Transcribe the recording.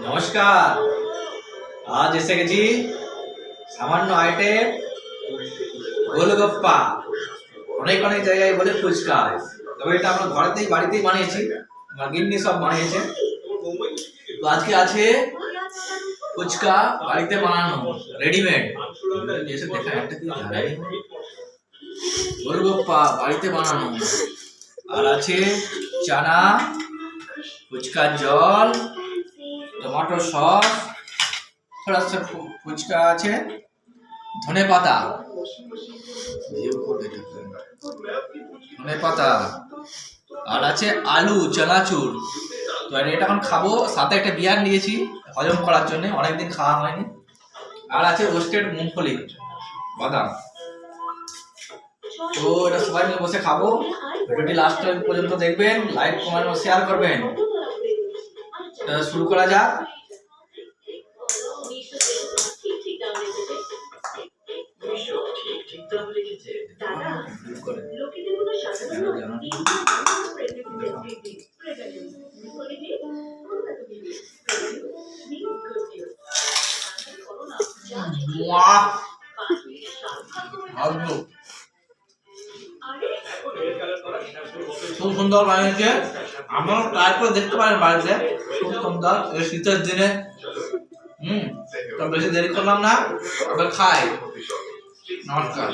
নমস্কার। আজ এসে গেছি সামান্য আইটেম গোলগপ্পা, অনেক অনেক জায়গায় বলে ফুচকা, তবে এটা আমরা বাড়িতেই বানিয়েছি, আমার গিন্নি সব বানিয়েছে। তো আজকে আছে ফুচকা বাড়িতে বানানো রেডিমেড, এসে দেখা একটা কি ঝাড়াই গোলগপ্পা বাড়িতে বানানো, আর আছে চানা, ফুচকার জল, টমেটো সস, थोड़ा सा ফুচকা আছে, ধনে পাতা, আর আছে আলু চানাচুর। তো এটা এখন খাবো, সাথে একটা বিয়ার নিয়েছি হজম করার জন্য, অনেকদিন খাওয়া হয়নি। আর আছে রোস্টেড মুংফলি বাদাম। তো এটা সবাই মিলে বসে খাবো। ভিডিওটি লাস্ট টাইম পর্যন্ত দেখবেন, লাইক কমেন্ট ও শেয়ার করবেন। শুরু করা যাক। খুব সুন্দর বানিয়েছে, আপনারা ট্রাই করে দেখতে পারেন বাড়িতে, খুব সুন্দর এই শীতের দিনে। তো বেশি দেরি করলাম না, আবার খাই। নমস্কার।